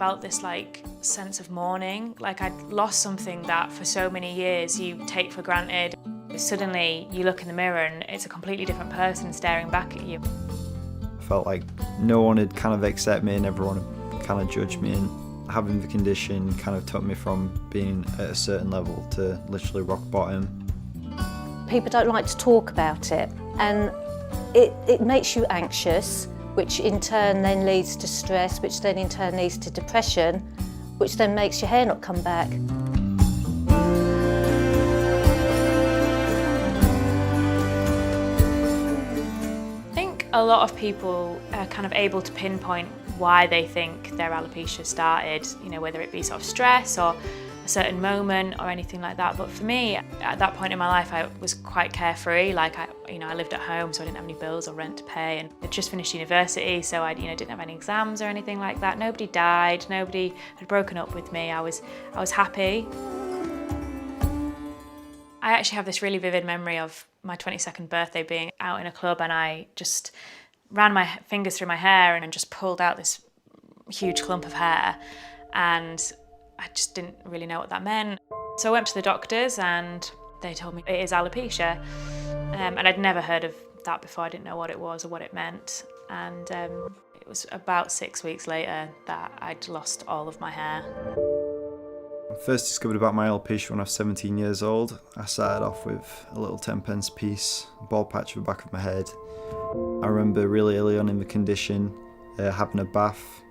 felt this like sense of mourning, like I'd lost something that for so many years you take for granted. Suddenly you look in the mirror and it's a completely different person staring back at you. I felt like no one had kind of accepted me and everyone had kind of judged me, and having the condition kind of took me from being at a certain level to literally rock bottom. People don't like to talk about it, and it makes you anxious, which in turn then leads to stress, which then in turn leads to depression, which then makes your hair not come back. I think a lot of people are kind of able to pinpoint why they think their alopecia started, you know, whether it be sort of stress or a certain moment or anything like that. But for me, at that point in my life, I was quite carefree. Like I lived at home, so I didn't have any bills or rent to pay, and I'd just finished university, so I didn't have any exams or anything like that. Nobody died, nobody had broken up with me. I was happy. I actually have this really vivid memory of my 22nd birthday being out in a club, and I just ran my fingers through my hair and just pulled out this huge clump of hair, and I just didn't really know what that meant. So I went to the doctors and they told me it is alopecia, and I'd never heard of that before. I didn't know what it was or what it meant, and it was about 6 weeks later that I'd lost all of my hair. I first discovered about my alopecia when I was 17 years old. I started off with a little 10-pence piece, a bald patch at the back of my head. I remember really early on in the condition having a bath,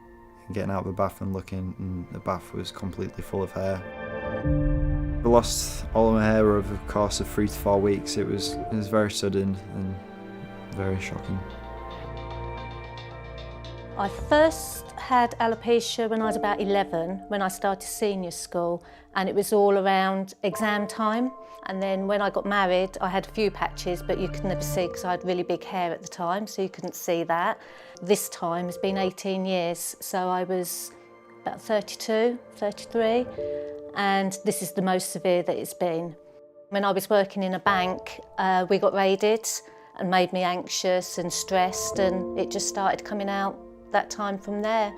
getting out of the bath and looking, and the bath was completely full of hair. I lost all of my hair over the course of 3 to 4 weeks. It was very sudden and very shocking. I first had alopecia when I was about 11, when I started senior school, and it was all around exam time. And then when I got married, I had a few patches, but you could never see because I had really big hair at the time, so you couldn't see that. This time has been 18 years, so I was about 32, 33, and this is the most severe that it's been. When I was working in a bank, we got raided and made me anxious and stressed, and it just started coming out that time from there.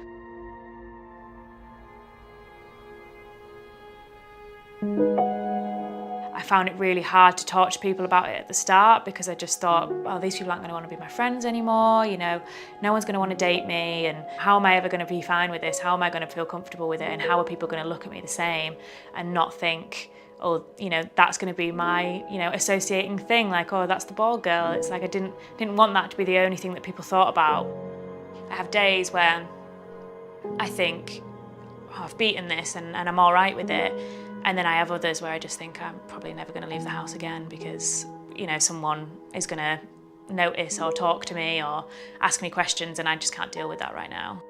I found it really hard to talk to people about it at the start because I just thought, well, these people aren't going to want to be my friends anymore, you know, no one's going to want to date me, and how am I ever going to be fine with this? How am I going to feel comfortable with it? And how are people going to look at me the same and not think, oh, you know, that's going to be my, you know, associating thing, like, oh, that's the bald girl. It's like I didn't want that to be the only thing that people thought about. I have days where I think, oh, I've beaten this and I'm all right with it. And then I have others where I just think I'm probably never going to leave the house again because, you know, someone is going to notice or talk to me or ask me questions, and I just can't deal with that right now.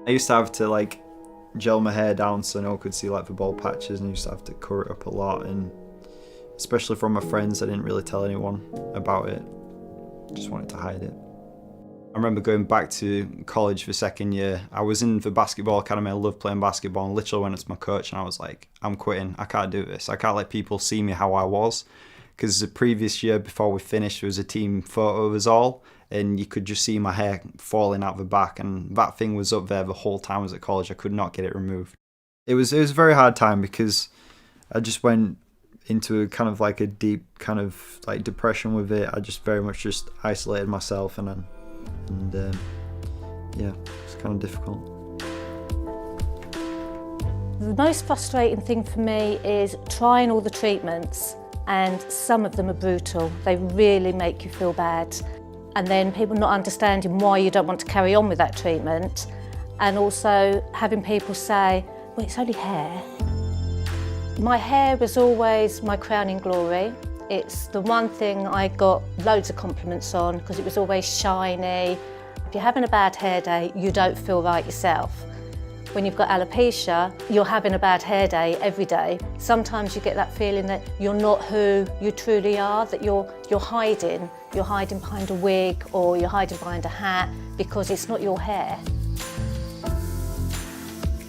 I used to have to like gel my hair down so no one could see like the bald patches, and I used to have to cover it up a lot, and especially from my friends, I didn't really tell anyone about it. Just wanted to hide it. I remember going back to college for second year. I was in the basketball academy. I loved playing basketball, and literally went up to my coach and I was like, I'm quitting. I can't do this. I can't let people see me how I was. Because the previous year before we finished, there was a team photo of us all, and you could just see my hair falling out the back, and that thing was up there the whole time I was at college. I could not get it removed. It was a very hard time because I just went into a kind of like a deep kind of like depression with it. I just very much just isolated myself, and yeah, it's kind of difficult. The most frustrating thing for me is trying all the treatments, and some of them are brutal. They really make you feel bad. And then people not understanding why you don't want to carry on with that treatment, and also having people say, well, it's only hair. My hair was always my crowning glory. It's the one thing I got loads of compliments on because it was always shiny. If you're having a bad hair day, you don't feel right yourself. When you've got alopecia, you're having a bad hair day every day. Sometimes you get that feeling that you're not who you truly are, that you're hiding. You're hiding behind a wig or you're hiding behind a hat because it's not your hair.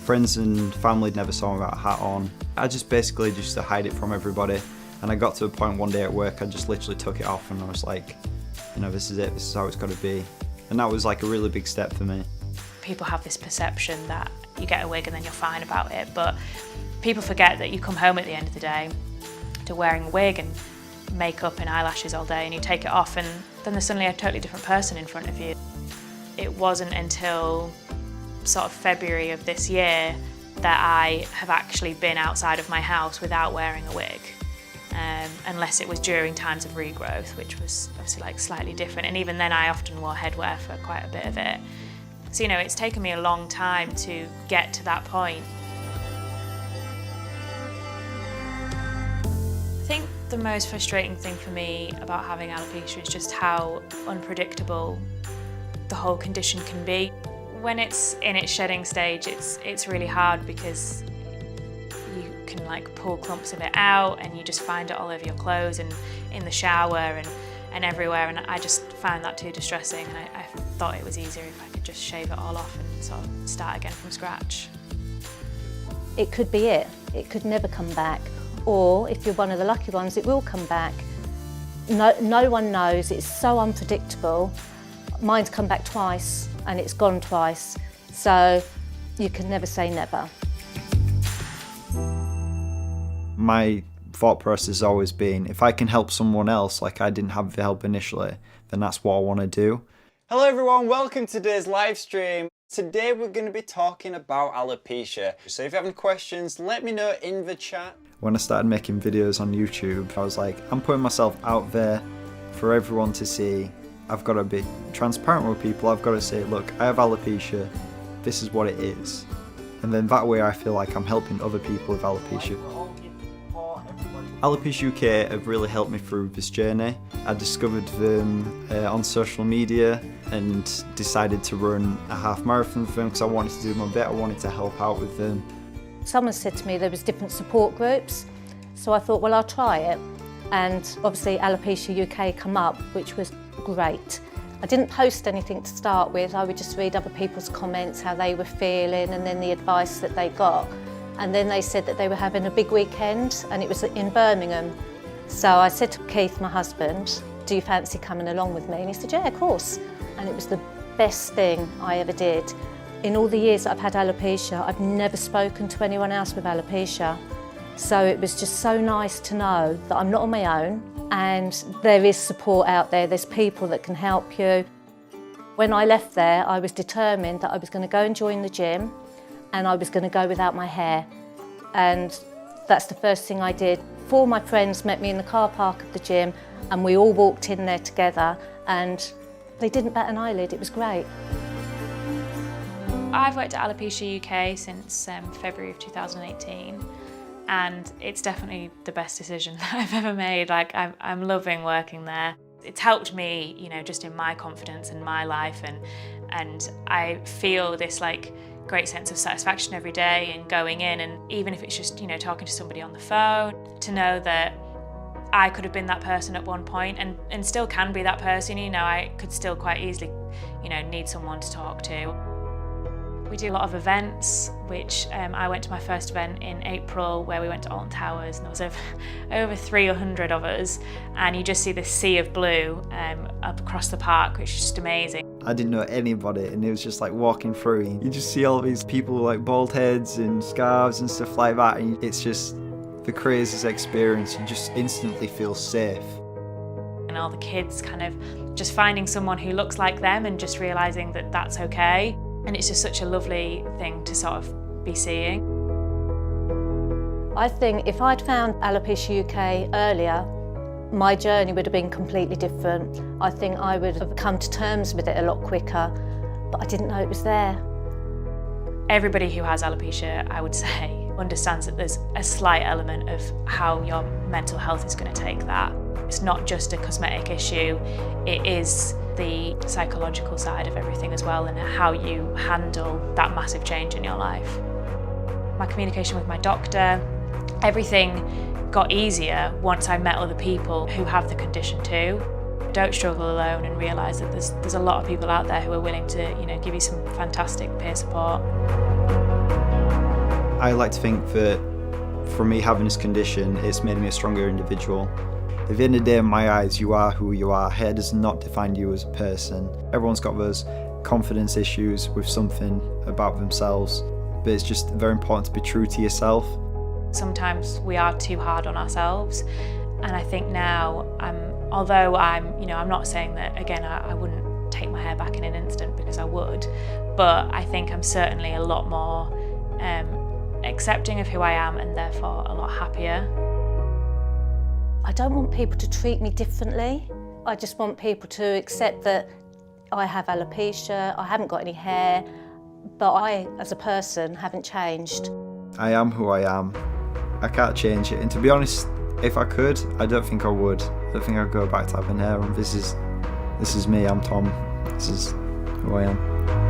Friends and family never saw me without a hat on. I just basically used to hide it from everybody. And I got to a point one day at work, I just literally took it off and I was like, you know, this is it, this is how it's got to be. And that was like a really big step for me. People have this perception that you get a wig and then you're fine about it. But people forget that you come home at the end of the day to wearing a wig and makeup and eyelashes all day, and you take it off and then there's suddenly a totally different person in front of you. It wasn't until sort of February of this year that I have actually been outside of my house without wearing a wig, unless it was during times of regrowth, which was obviously like slightly different, and even then I often wore headwear for quite a bit of it. So, you know, it's taken me a long time to get to that point. I think the most frustrating thing for me about having alopecia is just how unpredictable the whole condition can be. When it's in its shedding stage, it's really hard because you can like pull clumps of it out and you just find it all over your clothes and in the shower and everywhere, and I just found that too distressing, and I thought it was easier if I could just shave it all off and sort of start again from scratch. It could be it. It could never come back. Or if you're one of the lucky ones, it will come back. No one knows. It's so unpredictable. Mine's come back twice and it's gone twice. So you can never say never. My thought process has always been, if I can help someone else like I didn't have the help initially, then that's what I want to do. Hello everyone, welcome to today's live stream. Today we're going to be talking about alopecia. So if you have any questions, let me know in the chat. When I started making videos on YouTube, I was like, I'm putting myself out there for everyone to see. I've got to be transparent with people. I've got to say, look, I have alopecia. This is what it is. And then that way I feel like I'm helping other people with alopecia. Alopecia UK have really helped me through this journey. I discovered them on social media and decided to run a half marathon for them because I wanted to do my bit. I wanted to help out with them. Someone said to me there was different support groups, so I thought, well, I'll try it. And obviously Alopecia UK come up, which was great. I didn't post anything to start with. I would just read other people's comments, how they were feeling, and then the advice that they got. And then they said that they were having a big weekend, and it was in Birmingham. So I said to Keith, my husband, do you fancy coming along with me? And he said, yeah, of course. And it was the best thing I ever did. In all the years that I've had alopecia, I've never spoken to anyone else with alopecia. So it was just so nice to know that I'm not on my own and there is support out there. There's people that can help you. When I left there, I was determined that I was going to go and join the gym and I was going to go without my hair. And that's the first thing I did. 4 of my friends met me in the car park of the gym and we all walked in there together and they didn't bat an eyelid. It was great. I've worked at Alopecia UK since February of 2018, and it's definitely the best decision that I've ever made. Like, I'm loving working there. It's helped me, you know, just in my confidence in my life, and I feel this like great sense of satisfaction every day and going in, and even if it's just, you know, talking to somebody on the phone, to know that I could have been that person at one point and still can be that person. You know, I could still quite easily, you know, need someone to talk to. We do a lot of events, which I went to my first event in April where we went to Alton Towers, and there was over 300 of us, and you just see this sea of blue up across the park, which is just amazing. I didn't know anybody, and it was just like walking through. You just see all these people with like bald heads and scarves and stuff like that, and it's just the craziest experience. You just instantly feel safe. And all the kids kind of just finding someone who looks like them and just realising that that's okay. And it's just such a lovely thing to sort of be seeing. I think if I'd found Alopecia UK earlier, my journey would have been completely different. I think I would have come to terms with it a lot quicker, but I didn't know it was there. Everybody who has alopecia, I would say, understands that there's a slight element of how your mental health is going to take that. It's not just a cosmetic issue, it is the psychological side of everything as well, and how you handle that massive change in your life. My communication with my doctor, everything got easier once I met other people who have the condition too. Don't struggle alone, and realise that there's a lot of people out there who are willing to, you know, give you some fantastic peer support. I like to think that for me having this condition, it's made me a stronger individual. At the end of the day, in my eyes, you are who you are. Hair does not define you as a person. Everyone's got those confidence issues with something about themselves. but it's just very important to be true to yourself. Sometimes we are too hard on ourselves, and I think now, although I'm not saying that, again, I wouldn't take my hair back in an instant, because I would, but I think I'm certainly a lot more accepting of who I am, and therefore a lot happier. I don't want people to treat me differently. I just want people to accept that I have alopecia, I haven't got any hair, but I, as a person, haven't changed. I am who I am. I can't change it, and to be honest, if I could, I don't think I would. I don't think I'd go back to having hair, and this is me, I'm Tom. This is who I am.